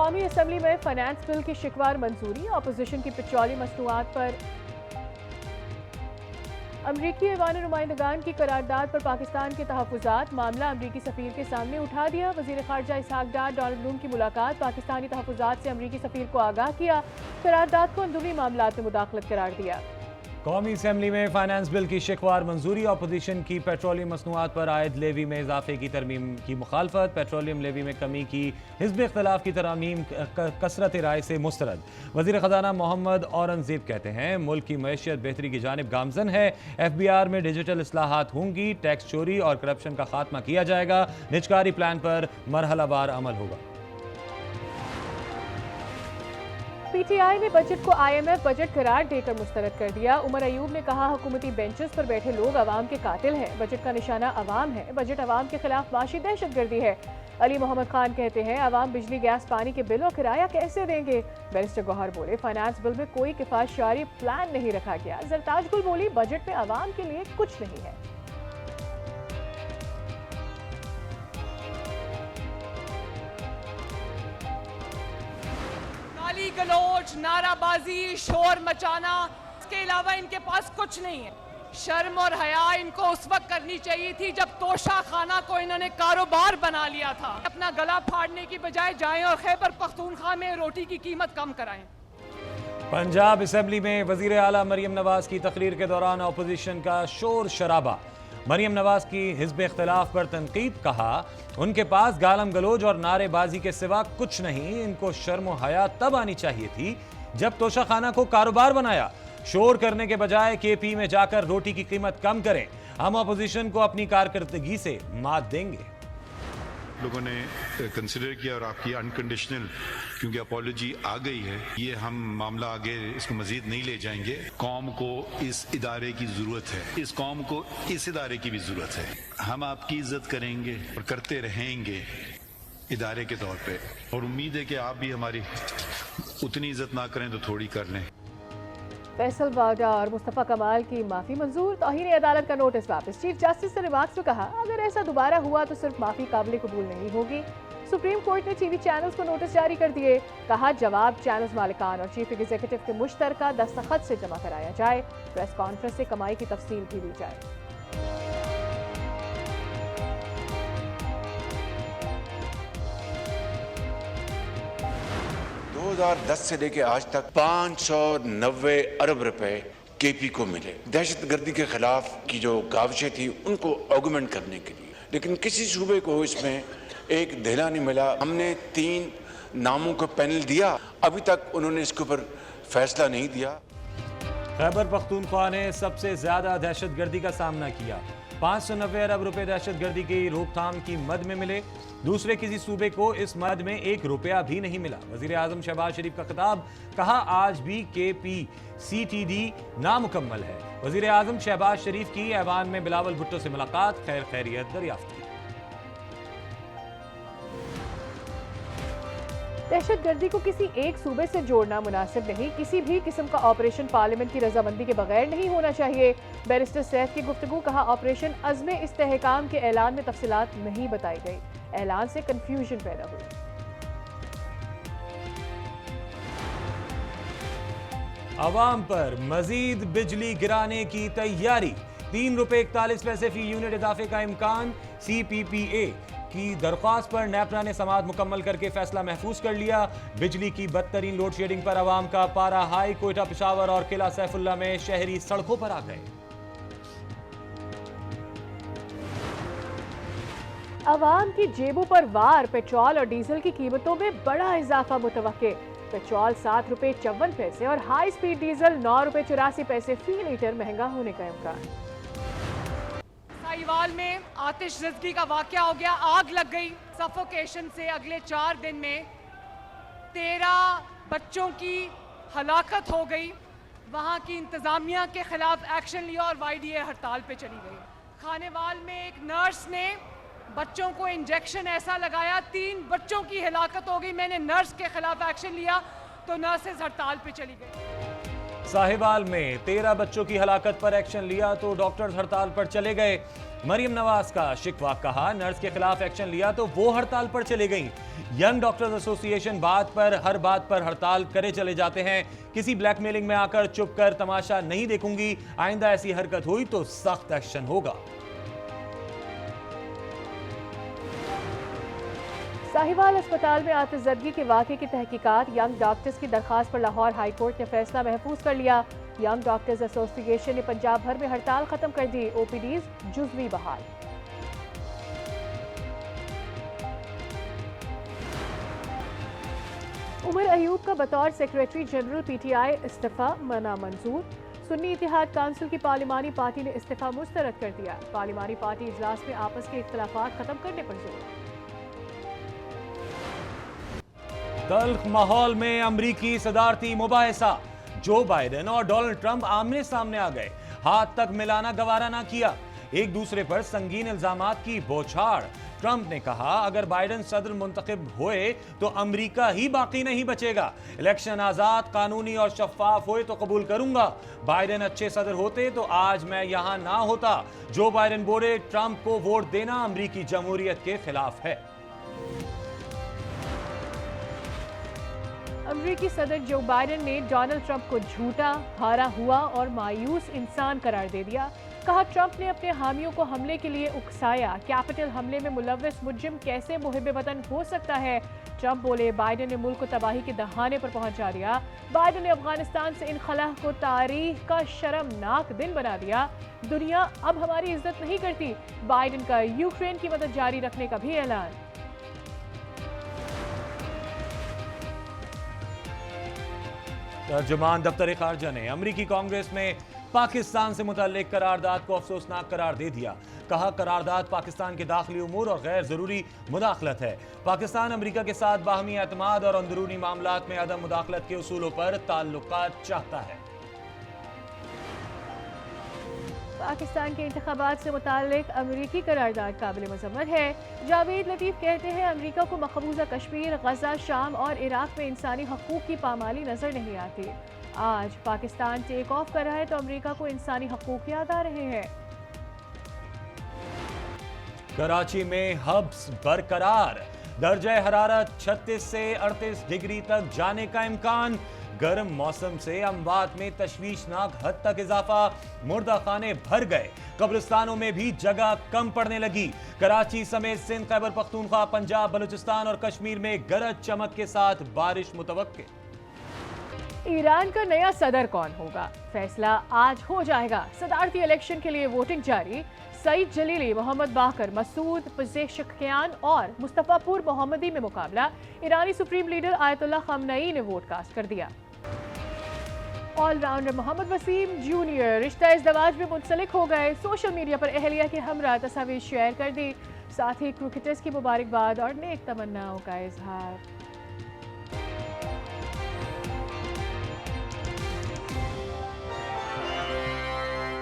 कौमी असम्बली में finance bill की शिकवार मंजूरी। अपोजिशन की पेट्रोलियम मसनूआत पर अमरीकी ऐवान नुमाइंदगान की करारदाद पर पाकिस्तान के तहफ़्फ़ुज़ात। मामला अमरीकी सफ़ीर के सामने उठा दिया। वज़ीर ख़ारजा इसहाक डार डोनाल्ड ब्लूम की मुलाकात। पाकिस्तानी तहफ़्फ़ुज़ात से अमरीकी सफ़ीर को आगाह किया। करारदाद को अंदरूनी मामलात में मुदाखलत करार दिया। कौमी असम्बली में फाइनेंस बिल की शिकवार मंजूरी। अपोजिशन की पेट्रोलियम मसनूआत पर आयद लेवी में इजाफे की तरमीम की मुखालफत। पेट्रोलियम लेवी में कमी की हिज़्ब इख्तलाफ की तरमीम कसरत राय से मुस्तरद। वज़ीर ख़जाना मोहम्मद औरंगज़ेब कहते हैं मुल्क की मईशत बेहतरी की जानिब गामजन है। FBR में डिजिटल इस्लाहात होंगी। टैक्स चोरी और करप्शन का खात्मा किया जाएगा। निजकारी प्लान पर मरहलावार अमल होगा। PTI ने बजट को IMF बजट करार देकर मुस्तरद कर दिया। उमर अयूब ने कहा हुकूमती बेंचेस पर बैठे लोग अवाम के कातिल हैं। बजट का निशाना अवाम है। बजट अवाम के खिलाफ माशी दहशतगर्दी है। अली मोहम्मद खान कहते हैं अवाम बिजली गैस पानी के बिल और किराया कैसे देंगे। बैरिस्टर गौहर बोले फाइनेंस बिल में कोई किफायतशारी प्लान नहीं रखा गया। जरताज गुल बोली बजट में अवाम के लिए कुछ नहीं है। गाली गलोच, नाराबाजी, शोर मचाना, इसके अलावा इनके पास कुछ नहीं है। शर्म और हया इनको उस वक्त करनी चाहिए थी जब तोशा खाना को इन्होंने कारोबार बना लिया था। अपना गला फाड़ने की बजाय जाएं और खैबर पख्तूनख्वा में रोटी की कीमत कम कराएं। पंजाब असम्बली में वज़ीर आला मरियम नवाज की तकरीर के दौरान अपोजिशन का शोर शराबा। मरियम नवाज की हिज़्ब इख्तलाफ पर तनकीद। कहा उनके पास गालम गलोज और नारेबाजी के सिवा कुछ नहीं। इनको शर्म और हया तब आनी चाहिए थी जब तोशा खाना को कारोबार बनाया। शोर करने के बजाय KP में जाकर रोटी की कीमत कम करें। हम अपोजिशन को अपनी कारकर्दगी से मात देंगे। लोगों ने कंसिडर किया और आपकी अनकंडीशनल क्योंकि अपॉलॉजी आ गई है, ये हम मामला आगे इसको मजीद नहीं ले जाएंगे। कौम को इस इदारे की जरूरत है, इस कौम को इस इदारे की भी जरूरत है। हम आपकी इज्जत करेंगे और करते रहेंगे इदारे के तौर पे, और उम्मीद है कि आप भी हमारी उतनी इज्जत ना करें तो थोड़ी कर लें। फैसल बागा और मुस्तफ़ा कमाल की माफ़ी मंजूर। तौहीन अदालत का नोटिस वापस। चीफ जस्टिस ने रिमार्क्स में कहा अगर ऐसा दोबारा हुआ तो सिर्फ माफ़ी काबिल कबूल नहीं होगी। सुप्रीम कोर्ट ने TV चैनल्स को नोटिस जारी कर दिए। कहा जवाब चैनल्स मालिकान और चीफ एग्जीक्यूटिव के मुश्तरका दस्तखत से जमा कराया जाए। प्रेस कॉन्फ्रेंस से कमाई की तफसील भी दी जाए। 2010 से लेके आज तक 590 अरब रुपए KP को मिले दहशतगर्दी के खिलाफ की जो काविशें थी उनको ऑगमेंट करने के लिए, लेकिन किसी सूबे को इसमें एक धेला नहीं मिला। हमने 3 नामों को पैनल दिया, अभी तक उन्होंने इसके ऊपर फैसला नहीं दिया। खैबर पख्तूनख्वा ने सबसे ज्यादा दहशतगर्दी का सामना किया। 590 अरब रुपए दहशतगर्दी की रोकथाम की मद में मिले। दूसरे किसी सूबे को इस मद में 1 रुपया भी नहीं मिला। वजीर आजम शहबाज शरीफ का खिताब। कहा आज भी KP CTD नामुकम्मल है। वजीर आजम शहबाज शरीफ की ऐवान में बिलावल भुट्टो से मुलाकात, खैर खैरियत दरियाफ्त की। दहशतगर्दी को किसी एक सूबे से जोड़ना मुनासिब नहीं। किसी भी किस्म का ऑपरेशन पार्लियामेंट की रजामंदी के बगैर नहीं होना चाहिए। बैरिस्टर सैफ की गुफ्तगू। कहा ऑपरेशन अज़्म इस्तेहकाम के ऐलान में तफसीलात नहीं बताई गई। ऐलान से कंफ्यूजन पैदा हुई। अवाम पर मजीद बिजली गिराने की तैयारी। 3 रुपए 41 पैसे फी यूनिट इजाफे का इम्कान। CPPA की दरख्वास्त पर नेपरा ने समाअत मुकम्मल करके फैसला महफूज कर लिया। बिजली की बदतरीन लोड शेडिंग पर अवाम का पारा हाई। कोयटा, पेशावर और किला सैफुल्ला में शहरी सड़कों पर आ गए। अवाम की जेबों पर वार। पेट्रोल और डीजल की कीमतों में बड़ा इजाफा मुतवक्के। पेट्रोल 7 रुपए 54 पैसे और हाई स्पीड डीजल 9 रुपए 84 पैसे फी लीटर महंगा होने का इम्कान। साहिवाल में आतिश ज़दगी का वाकया हो गया। आग लग गई। सफोकेशन से अगले 4 दिन में 13 बच्चों की हलाकत हो गई। वहाँ की इंतज़ामिया के खिलाफ एक्शन लिया और YDA हड़ताल पे चली गई। खानेवाल में एक नर्स ने बच्चों को इंजेक्शन ऐसा लगाया, 3 बच्चों की हलाकत हो गई। मैंने नर्स के खिलाफ एक्शन लिया तो नर्सेज हड़ताल पे चली गई। साहिवाल में 13 बच्चों की हलाकत पर एक्शन लिया तो डॉक्टर्स हड़ताल पर चले गए। मरियम नवाज का शिकवा, कहा नर्स के खिलाफ एक्शन लिया तो वो हड़ताल पर चले गई। यंग डॉक्टर्स एसोसिएशन हर बात पर हड़ताल करे चले जाते हैं। किसी ब्लैकमेलिंग में आकर चुप कर तमाशा नहीं देखूंगी, आइंदा ऐसी हरकत हुई तो सख्त एक्शन होगा। साहिवाल अस्पताल में आतिशज़दगी के वाक़े की तहकीकात, यंग डॉक्टर्स की दरखास्त पर लाहौर हाई कोर्ट ने फैसला महफूज कर लिया। यंग डॉक्टर्स एसोसिएशन ने पंजाब भर में हड़ताल खत्म कर दी। ओपीडीज जुज़वी बहाल। उमर अयूब का बतौर सेक्रेटरी जनरल पीटीआई इस्तीफा मना मंजूर। सुन्नी इत्तेहाद काउंसिल की पार्लिमानी पार्टी ने इस्तीफा मुस्तरद कर दिया। पार्लिमानी पार्टी इजलास में आपस के इख्तलाफात खत्म करने पर जोर। तल्ख माहौल में अमरीकी सदारती मुबाहिसा, जो बाइडेन और डोनाल्ड ट्रंप आमने सामने आ गए, हाथ तक मिलाना गवारा ना किया, एक दूसरे पर संगीन इल्जामात की बौछार। ट्रंप ने कहा अगर बाइडेन सदर मुंतखब हुए तो अमेरिका ही बाकी नहीं बचेगा। इलेक्शन आजाद, कानूनी और शफाफ हुए तो कबूल करूंगा। बाइडेन अच्छे सदर होते तो आज मैं यहां ना होता। जो बाइडेन बोले ट्रंप को वोट देना अमेरिकी जमहूरियत के खिलाफ है। अमेरिकी सदर जो बाइडेन ने डोनाल्ड ट्रंप को झूठा, हारा हुआ और मायूस इंसान करार दे दिया। कहा ट्रंप ने अपने हामियों को हमले के लिए उकसाया। कैपिटल हमले में मुलव्वस मुजरिम कैसे मुहिब वतन हो सकता है। ट्रंप बोले बाइडेन ने मुल्क को तबाही के दहाने पर पहुंचा दिया। बाइडेन ने अफगानिस्तान से इनखला को तारीख का शर्मनाक दिन बना दिया। दुनिया अब हमारी इज्जत नहीं करती। बाइडेन का यूक्रेन की मदद जारी रखने का भी ऐलान। तर्जुमान दफ्तर खारजा ने अमरीकी कांग्रेस में पाकिस्तान से मुतल्लिक करारदाद को अफसोसनाक करार दे दिया। कहा करारदाद पाकिस्तान के दाखिली उमूर और गैर जरूरी मुदाखलत है। पाकिस्तान अमरीका के साथ बाहमी एतमाद और अंदरूनी मामलात में अदम मुदाखलत के उसूलों पर ताल्लुकात चाहता है। पाकिस्तान के इंतखाबात से मुताल्लिक अमरीकी करारदाद काबिल मज़म्मत है। जावेद लतीफ़ कहते हैं अमरीका को मकबूजा कश्मीर, गजा, शाम और इराक में इंसानी हकूक़ की पामाली नजर नहीं आती। आज पाकिस्तान टेक ऑफ कर रहा है तो अमरीका को इंसानी हकूक़ याद आ रहे हैं। कराची में हब्स बरकरार, दर्जा हरारत 36 से 38 डिग्री तक जाने का इम्कान। गर्म मौसम से अमवात में तशवीशनाक हद तक इजाफा, मुर्दा खाने भर गए, कब्रिस्तानों में भी जगह कम पड़ने लगी। कराची समेत सिंध, खैबर पख्तूनख्वा, पंजाब, बलूचिस्तान और कश्मीर में गरज चमक के साथ बारिश मुतवक्के। ईरान का नया सदर कौन होगा, फैसला आज हो जाएगा। सदारती इलेक्शन के लिए वोटिंग जारी। सईद जलीली, मोहम्मद बाकर, मसूद पेज़ेश्कियान और मुस्तफ़ापुर मोहम्मदी में मुकाबला। ईरानी सुप्रीम लीडर आयतुल्लाह खamenei ने वोट कास्ट कर दिया। ऑलराउंडर मोहम्मद वसीम जूनियर रिश्ता इज़्दवाज में मुंसलिक हो गए। सोशल मीडिया पर अहलिया के हमरा तस्वीर शेयर कर दी। साथ ही क्रिकेटर्स की मुबारकबाद और नेक तमन्नाओं का इजहार।